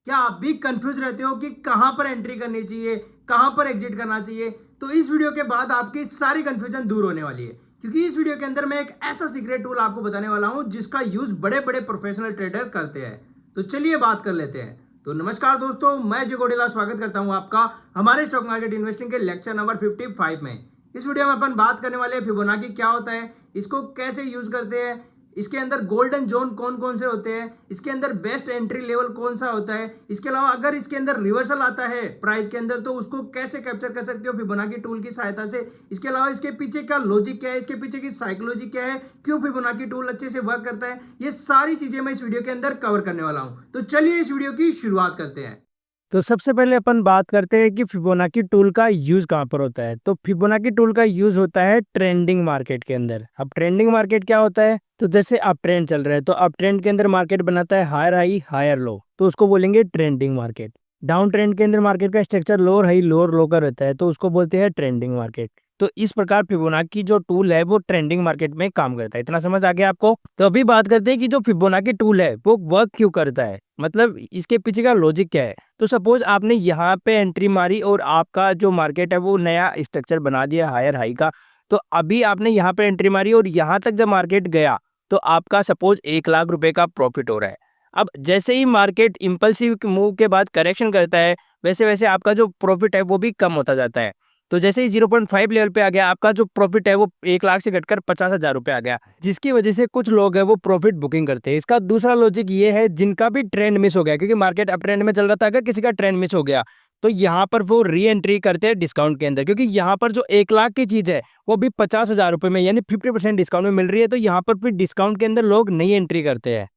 क्या आप भी कंफ्यूज रहते हो कि कहां पर एंट्री करनी चाहिए, कहां पर एग्जिट करना चाहिए? तो इस वीडियो के बाद आपकी सारी कंफ्यूजन दूर होने वाली है, क्योंकि इस वीडियो के अंदर मैं एक ऐसा सीक्रेट टूल आपको बताने वाला हूं जिसका यूज बड़े बड़े प्रोफेशनल ट्रेडर करते हैं। तो चलिए बात कर लेते हैं। तो नमस्कार दोस्तों, मैं जिगोडेला स्वागत करता हूं आपका हमारे स्टॉक मार्केट इन्वेस्टिंग के लेक्चर नंबर 55 में। इस वीडियो में अपन बात करने वाले हैं फिबोनाची क्या होता है, इसको कैसे यूज करते हैं, इसके अंदर गोल्डन जोन कौन कौन से होते हैं, इसके अंदर बेस्ट एंट्री लेवल कौन सा होता है, इसके अलावा अगर इसके अंदर रिवर्सल आता है प्राइस के अंदर तो उसको कैसे कैप्चर कर सकते हो फिबोनाची टूल की सहायता से। इसके अलावा इसके पीछे का लॉजिक क्या है, इसके पीछे की साइकोलॉजी क्या है, क्यों फिबोनाची टूल अच्छे से वर्क करता है, ये सारी चीजें मैं इस वीडियो के अंदर कवर करने वाला हूं। तो चलिए इस वीडियो की शुरुआत करते हैं। तो सबसे पहले अपन बात करते हैं कि फिबोनाची टूल का यूज कहाँ पर होता है। तो फिबोनाची टूल का यूज होता है ट्रेंडिंग मार्केट के अंदर। अब ट्रेंडिंग मार्केट क्या होता है, तो जैसे अप ट्रेंड चल रहा है तो अप ट्रेंड के अंदर मार्केट बनाता है हायर हाई हायर लो, तो उसको बोलेंगे ट्रेंडिंग मार्केट। डाउन ट्रेंड के अंदर मार्केट का स्ट्रक्चर लोअर हाई लोअर लो का रहता है, तो उसको बोलते हैं ट्रेंडिंग मार्केट। तो इस प्रकार फिबोनाची जो टूल है वो ट्रेंडिंग मार्केट में काम करता है। इतना समझ आ गया आपको? तो अभी बात करते हैं कि जो फिबोनाची टूल है वो वर्क क्यों करता है, मतलब इसके पीछे का लॉजिक क्या है। तो सपोज आपने यहाँ पे एंट्री मारी और आपका जो मार्केट है वो नया स्ट्रक्चर बना दिया हायर हाई का। तो अभी आपने यहाँ पे एंट्री मारी और यहाँ तक जब मार्केट गया तो आपका सपोज 1 लाख रुपए का प्रॉफिट हो रहा है। अब जैसे ही मार्केट इम्पल्सिव मूव के बाद करेक्शन करता है वैसे वैसे आपका जो प्रॉफिट है वो भी कम होता जाता है। तो जैसे ही 0.5 लेवल पे आ गया आपका जो प्रॉफिट है वो 1 लाख से घटकर 50,000 रुपए आ गया, जिसकी वजह से कुछ लोग हैं वो प्रॉफिट बुकिंग करते हैं। इसका दूसरा लॉजिक ये है जिनका भी ट्रेंड मिस हो गया, क्योंकि मार्केट अप ट्रेंड में चल रहा था, अगर किसी का ट्रेंड मिस हो गया तो यहाँ पर वो री एंट्री करते हैं डिस्काउंट के अंदर, क्योंकि यहाँ पर जो 1 लाख की चीज है वो भी 50,000 रुपए में यानी 50% डिस्काउंट में मिल रही है, तो यहाँ पर फिर डिस्काउंट के अंदर लोग नई एंट्री करते हैं।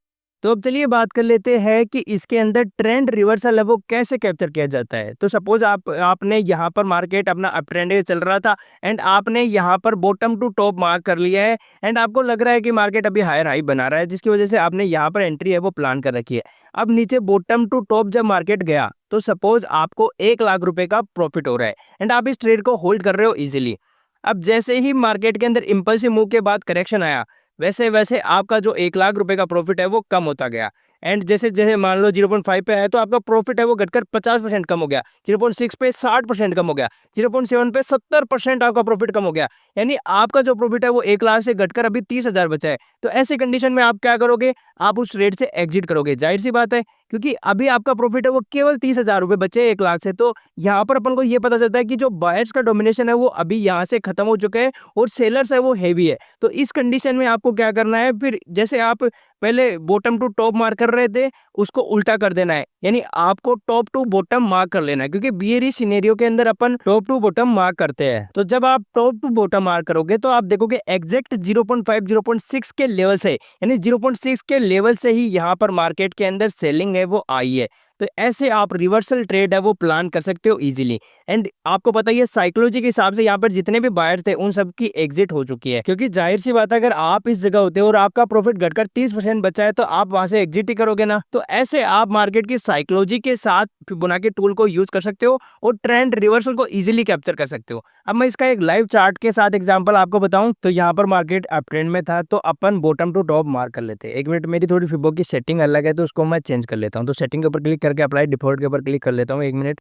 तो अब चलिए बात कर लेते हैं कि इसके अंदर ट्रेंड रिवर्सल है वो कैसे कैप्चर किया जाता है। तो सपोज आपने यहाँ पर मार्केट अपना अप ट्रेंड चल रहा था एंड आपने यहाँ पर बॉटम टू टॉप मार्क कर लिया है एंड आपको लग रहा है कि मार्केट अभी हायर हाई बना रहा है, जिसकी वजह से आपने यहाँ पर एंट्री है वो प्लान कर रखी है। अब नीचे बॉटम टू टॉप जब मार्केट गया तो सपोज आपको 1 लाख रुपए का प्रॉफिट हो रहा है एंड आप इस ट्रेड को होल्ड कर रहे हो इजिली। अब जैसे ही मार्केट के अंदर इम्पल्सिव मूव के बाद करेक्शन आया वैसे वैसे आपका जो 1 लाख रुपए का प्रॉफिट है वो कम होता गया एंड जैसे जैसे मान लो 0.5 पे आया तो आपका प्रॉफिट है वो घटकर 50% कम हो गया, 0.6 पे 60% कम हो गया, 0.7 पे 70% आपका प्रॉफिट कम हो गया। यानी आपका जो प्रॉफिट है वो 1 लाख से घटकर अभी 30,000 बचा है। तो ऐसे कंडीशन में आप क्या करोगे, आप उस ट्रेड से एग्जिट करोगे, जाहिर सी बात है, क्योंकि अभी आपका प्रॉफिट है वो केवल 30,000 रुपए बचे 1 लाख से। तो यहाँ पर अपन को ये पता चलता है कि जो बायर्स का डोमिनेशन है वो अभी यहाँ से खत्म हो चुका है और सेलर्स है वो हेवी है। तो इस कंडीशन में आपको क्या करना है, फिर जैसे आप पहले बॉटम टू टॉप मार्क कर रहे थे उसको उल्टा कर देना है, यानी आपको टॉप टू बॉटम मार्क कर लेना है, क्योंकि बियरी सिनेरियो के अंदर अपन टॉप टू बॉटम मार्क करते हैं। तो जब आप टॉप टू बॉटम मार्क करोगे तो आप देखोगे एग्जैक्ट 0.5 0.6 के लेवल से, यानी 0.6 के लेवल से ही यहाँ पर मार्केट के अंदर सेलिंग है वो आई है। तो ऐसे आप रिवर्सल ट्रेड है वो प्लान कर सकते हो इजीली। एंड आपको पता ही है साइकोलॉजी के हिसाब से यहाँ पर जितने भी बायर्स थे उन सब की एग्जिट हो चुकी है, क्योंकि जाहिर सी बात है अगर आप इस जगह होते हो और आपका प्रॉफिट घटकर 30% बचा है तो आप वहां से एग्जिट ही करोगे ना। तो ऐसे आप मार्केट की साइकोलॉजी के साथ फिबोनाची टूल को यूज कर सकते हो और ट्रेंड रिवर्सल को इजीली कैप्चर कर सकते हो। अब मैं इसका एक लाइव चार्ट के साथ एग्जांपल आपको बताऊं तो यहाँ पर मार्केट अप ट्रेंड में था तो अपन बॉटम टू टॉप मार्क कर लेते हैं। एक मिनट, मेरी थोड़ी फिबो की सेटिंग अलग है तो उसको मैं चेंज कर लेता हूँ। तो सेटिंग के ऊपर क्लिक करके अप्लाई डिफॉल्ट के ऊपर क्लिक कर लेता हूँ, 1 मिनट।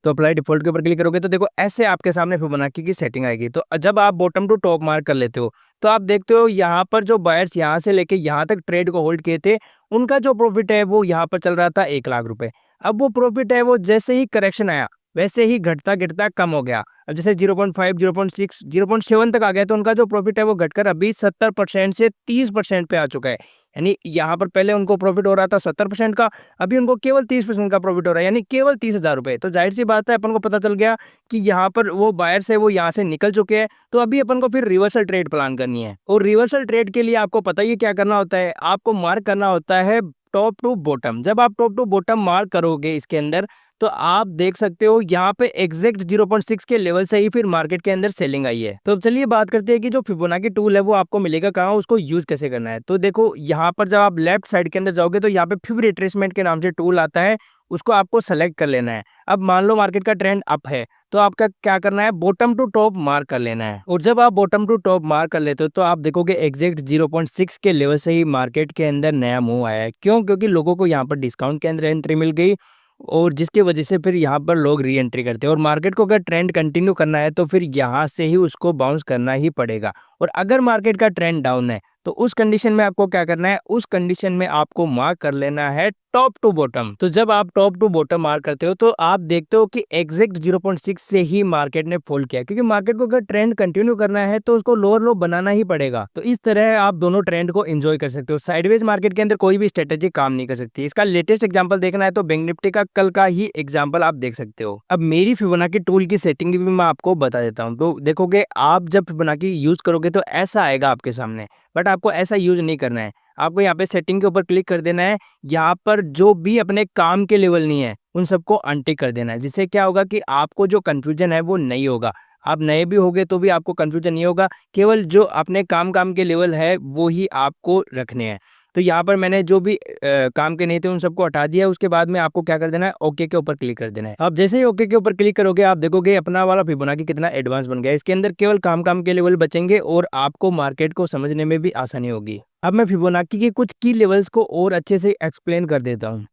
तो अप्लाई डिफॉल्ट के ऊपर क्लिक करोगे तो देखो ऐसे आपके सामने फिबोनाची की सेटिंग आएगी। तो जब आप बॉटम टू टॉप मार्क कर लेते हो तो आप देखते हो यहाँ पर जो बायर्स यहाँ से लेके यहाँ तक ट्रेड को होल्ड किए थे उनका जो प्रॉफिट है वो यहाँ पर चल रहा था 1 लाख रुपए। अब वो प्रॉफिट है वो जैसे ही करेक्शन आया वैसे ही घटता घटता कम हो गया। अब जैसे 0.5 0.6 0.7 तक आ गया तो उनका जो प्रॉफिट है वो घटकर अभी 70% से 30% पे आ चुका है। यानी यहाँ पर पहले उनको प्रॉफिट हो रहा था 70% का, अभी उनको केवल 30% का प्रॉफिट हो रहा है, यानी केवल 30,000 रुपए। तो जाहिर सी बात है अपन को पता चल गया कि यहाँ पर वो बायर्स है वो यहाँ से निकल चुके हैं। तो अभी अपन को फिर रिवर्सल ट्रेड प्लान करनी है और रिवर्सल ट्रेड के लिए आपको पता ही क्या करना होता है, आपको मार्क करना होता है टॉप टू बॉटम। जब आप टॉप टू बॉटम मार्क करोगे इसके अंदर तो आप देख सकते हो यहाँ पे एग्जैक्ट 0.6 के लेवल से ही फिर मार्केट के अंदर सेलिंग आई है। तो अब चलिए बात करते हैं कि जो फिबोनाची टूल है वो आपको मिलेगा कहाँ, उसको यूज कैसे करना है। तो देखो यहाँ पर जब आप लेफ्ट साइड के अंदर जाओगे तो यहाँ पे फिब रिट्रेसमेंट के नाम से टूल आता है, उसको आपको सेलेक्ट कर लेना है। अब मान लो मार्केट का ट्रेंड अप है तो आपका क्या करना है, बॉटम टू टॉप मार्क कर लेना है। और जब आप बॉटम टू टॉप मार्क कर लेते हो तो आप देखोगे एग्जैक्ट 0.6 के लेवल से ही मार्केट के अंदर नया मूव आया है। क्यों? क्योंकि लोगों को यहाँ पर डिस्काउंट के अंदर एंट्री मिल गई और जिसकी वजह से फिर यहाँ पर लोग री एंट्री करते हैं। और मार्केट को अगर ट्रेंड कंटिन्यू करना है तो फिर यहाँ से ही उसको बाउंस करना ही पड़ेगा। और अगर मार्केट का ट्रेंड डाउन है तो उस कंडीशन में आपको क्या करना है, उस कंडीशन में आपको मार्क कर लेना है टॉप टू बॉटम। तो जब आप टॉप टू बॉटम मार्क करते हो तो आप देखते हो कि एग्जैक्ट 0.6 से ही मार्केट ने फोल्ड किया, क्योंकि मार्केट को अगर ट्रेंड कंटिन्यू करना है तो उसको लोअर लो बनाना ही पड़ेगा। तो इस तरह आप दोनों ट्रेंड को एंजॉय कर सकते हो। साइडवेज मार्केट के अंदर कोई भी स्ट्रेटेजी काम नहीं कर सकती। इसका लेटेस्ट एग्जांपल देखना है तो बैंक निफ्टी का कल का ही एग्जांपल आप देख सकते हो। अब मेरी फिबोनाची टूल की सेटिंग भी मैं आपको बता देता हूँ। तो देखोगे आप जब फिबोनाची यूज करोगे तो ऐसा आएगा आपके सामने, बट आपको ऐसा यूज नहीं करना है। आपको यहाँ पे सेटिंग के ऊपर क्लिक कर देना है। यहाँ पर जो भी अपने काम के लेवल नहीं है उन सबको अनटिक कर देना है, जिससे क्या होगा कि आपको जो कंफ्यूजन है वो नहीं होगा। आप नए भी होगे तो भी आपको कंफ्यूजन नहीं होगा। केवल जो अपने काम के लेवल है वो ही आपको रखने हैं। तो यहाँ पर मैंने जो भी काम के नहीं थे उन सबको हटा दिया। उसके बाद में आपको क्या कर देना है, ओके के ऊपर क्लिक कर देना है। अब जैसे ही ओके के ऊपर क्लिक करोगे आप देखोगे अपना वाला फिबोनाची कितना एडवांस बन गया। इसके अंदर केवल काम के लेवल बचेंगे और आपको मार्केट को समझने में भी आसानी होगी। अब मैं फिबोनाची के कुछ की लेवल्स को और अच्छे से एक्सप्लेन कर देता हूँ।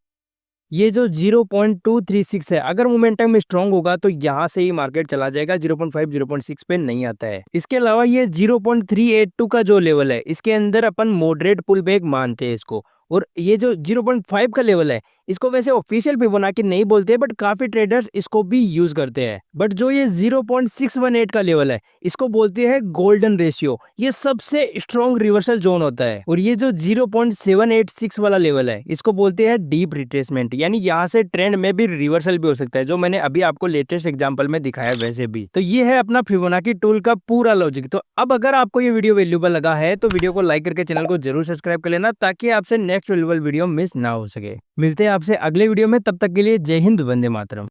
ये जो 0.236 है, अगर मोमेंटम स्ट्रांग होगा तो यहाँ से ही मार्केट चला जाएगा, 0.5 0.6 पे नहीं आता है। इसके अलावा ये 0.382 का जो लेवल है इसके अंदर अपन मॉडरेट पुल बैक मानते हैं इसको। और ये जो 0.5 का लेवल है इसको वैसे ऑफिशियल फिबोनाची नहीं बोलते, बट काफी ट्रेडर्स इसको भी यूज करते हैं। बट जो ये 0.618 का लेवल है इसको बोलते हैं गोल्डन रेशियो। ये सबसे स्ट्रॉन्ग रिवर्सल जोन होता है। और ये जो 0.786 वाला लेवल है इसको बोलते हैं डीप रिट्रेसमेंट, यानी यहाँ से ट्रेंड में भी रिवर्सल भी हो सकता है, जो मैंने अभी आपको लेटेस्ट एग्जांपल में दिखाया वैसे भी। तो ये है अपना फिबोनाची टूल का पूरा लॉजिक। तो अब अगर आपको ये वीडियो वैल्यूएबल लगा है तो वीडियो को लाइक करके चैनल को जरूर सब्सक्राइब कर लेना, ताकि आपसे नेक्स्ट वैल्यूएबल वीडियो मिस ना हो सके। मिलते हैं आपसे अगले वीडियो में, तब तक के लिए जय हिंद, वंदे मातरम।